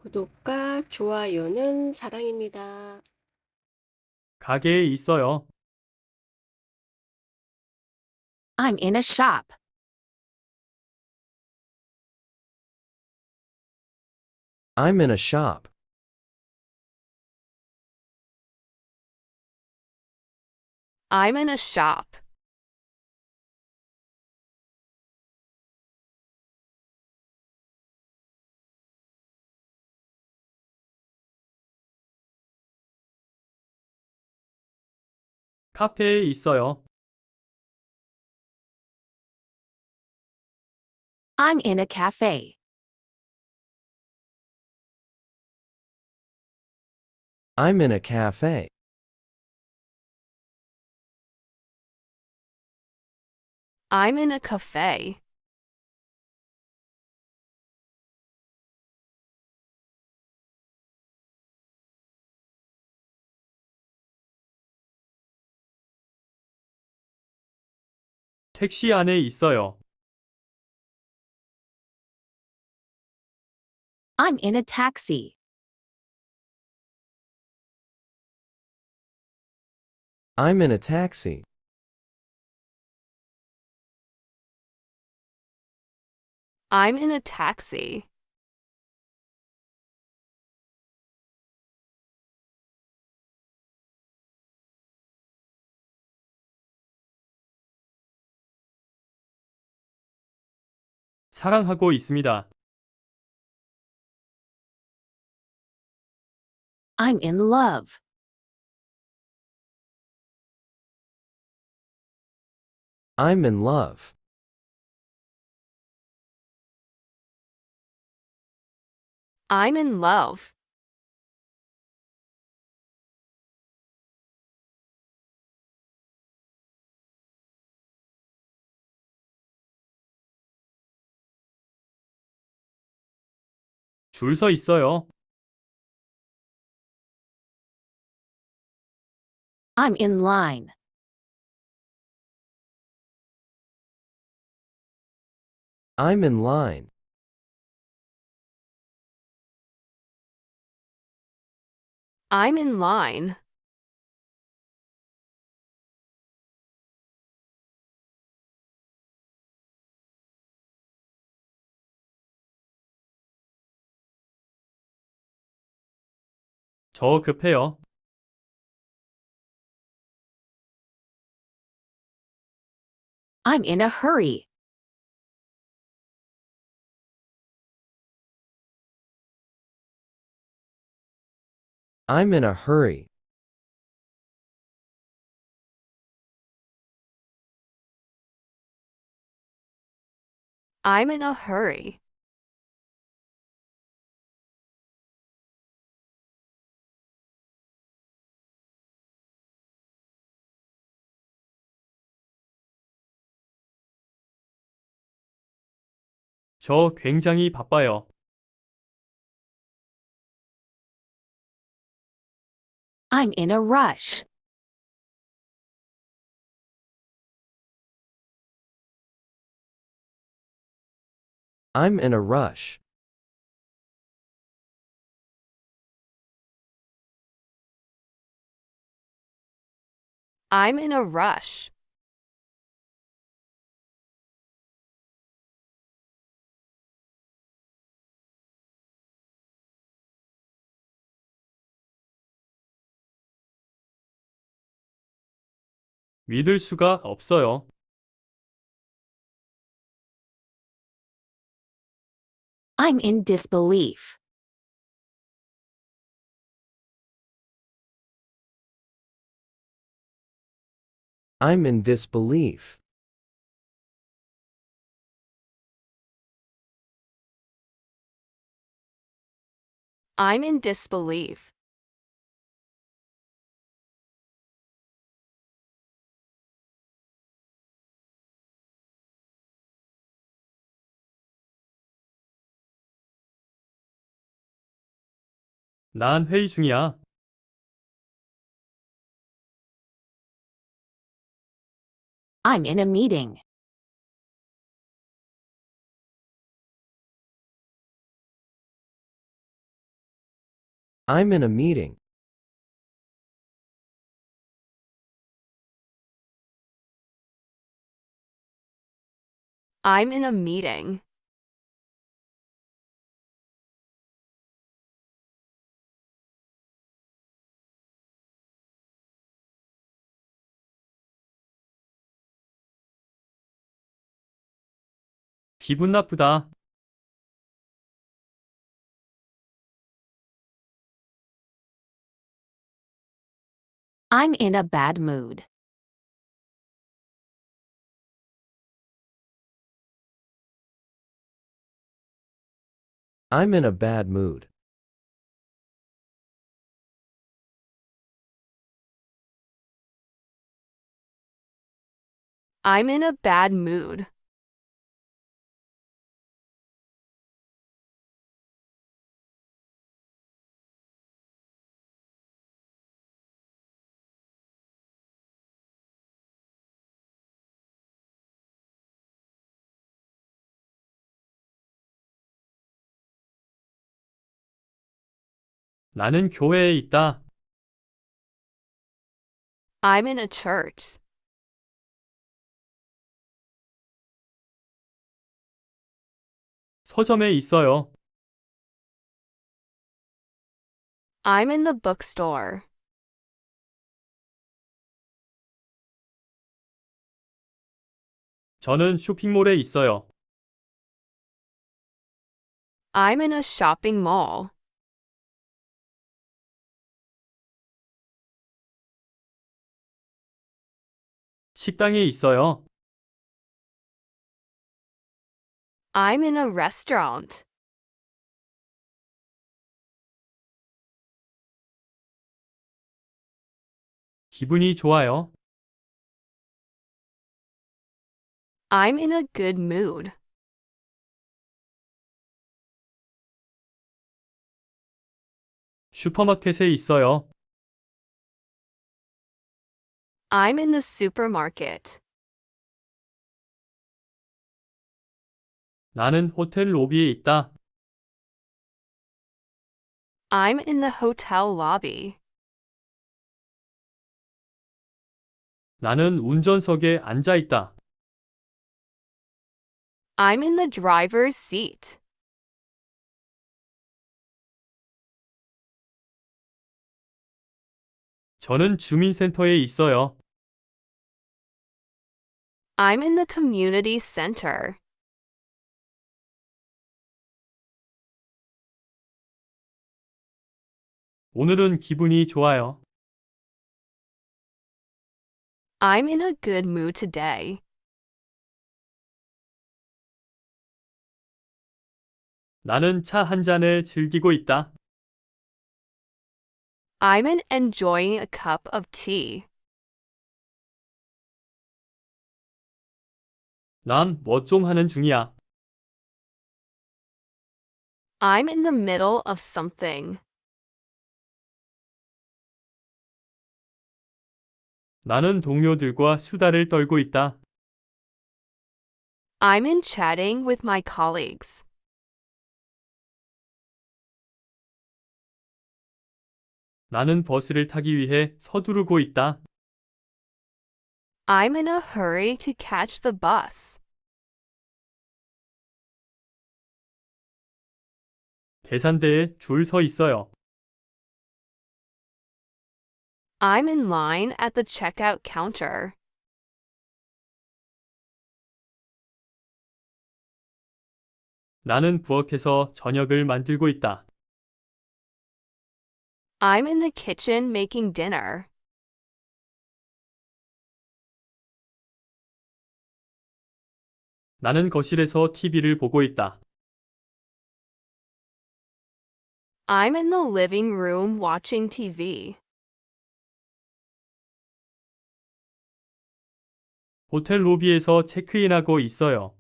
구독과 좋아요는 사랑입니다. 가게에 있어요. I'm in a shop. I'm in a shop. I'm in a shop. 카페에 있어요. I'm in a cafe. I'm in a cafe. I'm in a cafe. 택시 안에 있어요. I'm in a taxi. I'm in a taxi. I'm in a taxi. 사랑하고 있습니다. I'm in love. I'm in love. I'm in love. 줄 서 있어요. I'm in line. I'm in line. I'm in line. 저 급해요. I'm in a hurry. I'm in a hurry. I'm in a hurry. 저 굉장히 바빠요. I'm in a rush. I'm in a rush. I'm in a rush. 믿을 수가 없어요. I'm in disbelief. I'm in disbelief. I'm in disbelief. 난 회의 중이야. I'm in a meeting. I'm in a meeting. I'm in a meeting. 기분 나쁘다. I'm in a bad mood. I'm in a bad mood. I'm in a bad mood. 나는 교회에 있다. I'm in a church. 서점에 있어요. I'm in the bookstore. 저는 쇼핑몰에 있어요. I'm in a shopping mall. 식당에 있어요. I'm in a restaurant. 기분이 좋아요. I'm in a good mood. 슈퍼마켓에 있어요. I'm in the supermarket. 나는 호텔 로비에 있다. I'm in the hotel lobby. 나는 운전석에 앉아 있다. I'm in the driver's seat. 저는 주민센터에 있어요. I'm in the community center. 오늘은 기분이 좋아요. I'm in a good mood today. 나는 차 한 잔을 즐기고 있다. I'm enjoying a cup of tea. 난 뭐 좀 하는 중이야. I'm in the middle of something. 나는 동료들과 수다를 떨고 있다. I'm in chatting with my colleagues. 나는 버스를 타기 위해 서두르고 있다. I'm in a hurry to catch the bus. 계산대에 줄 서 있어요. I'm in line at the checkout counter. 나는 부엌에서 저녁을 만들고 있다. I'm in the kitchen making dinner. 나는 거실에서 TV를 보고 있다. I'm in the living room watching TV. 호텔 로비에서 체크인하고 있어요.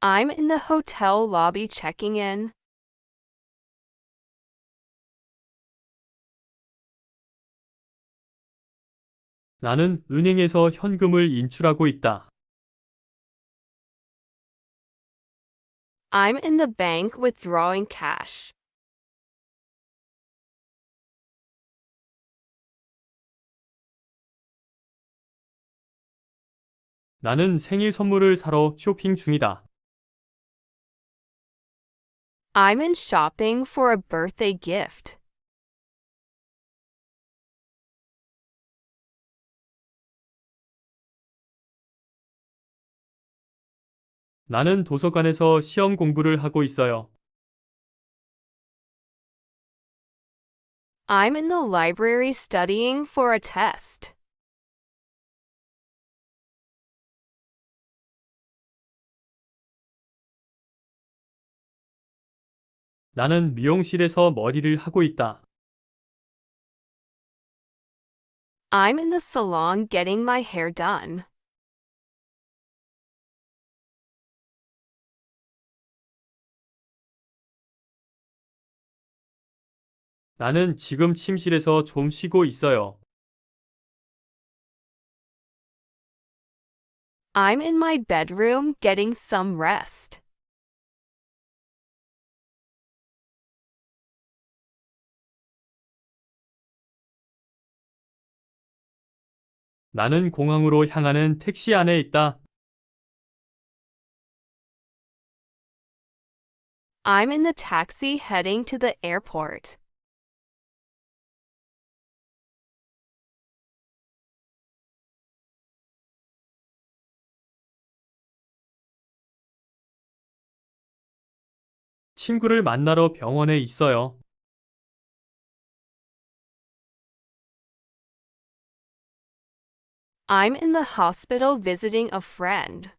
I'm in the hotel lobby checking in. 나는 은행에서 현금을 인출하고 있다. I'm in the bank withdrawing cash. 나는 생일 선물을 사러 쇼핑 중이다. I'm in shopping for a birthday gift. 나는 도서관에서 시험 공부를 하고 있어요. I'm in the library studying for a test. 나는 미용실에서 머리를 하고 있다. I'm in the salon getting my hair done. 나는 지금 침실에서 좀 쉬고 있어요. I'm in my bedroom getting some rest. 나는 공항으로 향하는 택시 안에 있다. I'm in the taxi heading to the airport. 친구를 만나러 병원에 있어요. I'm in the hospital visiting a friend.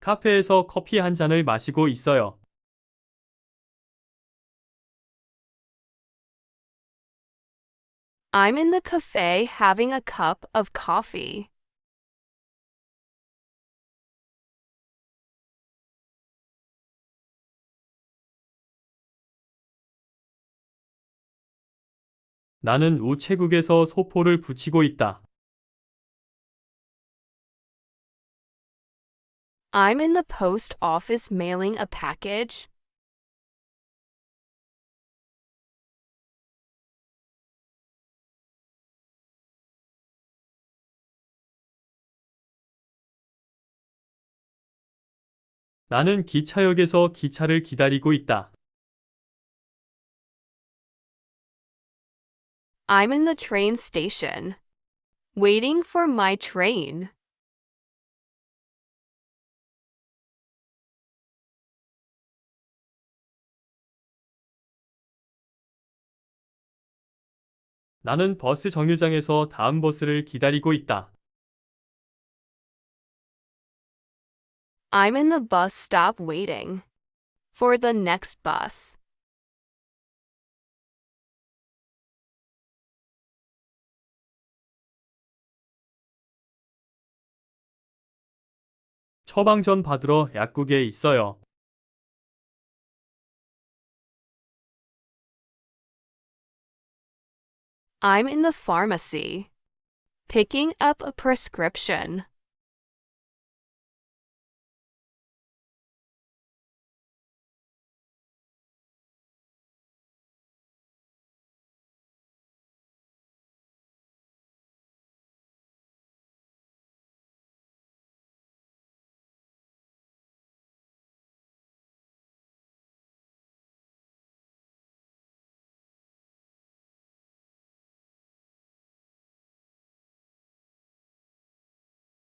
카페에서 커피 한 잔을 마시고 있어요. I'm in the cafe having a cup of coffee. 나는 우체국에서 소포를 붙이고 있다. I'm in the post office mailing a package. 나는 기차역에서 기차를 기다리고 있다. I'm in the train station, waiting for my train. 나는 버스 정류장에서 다음 버스를 기다리고 있다. I'm in the bus stop waiting for the next bus. 처방전 받으러 약국에 있어요. I'm in the pharmacy, picking up a prescription.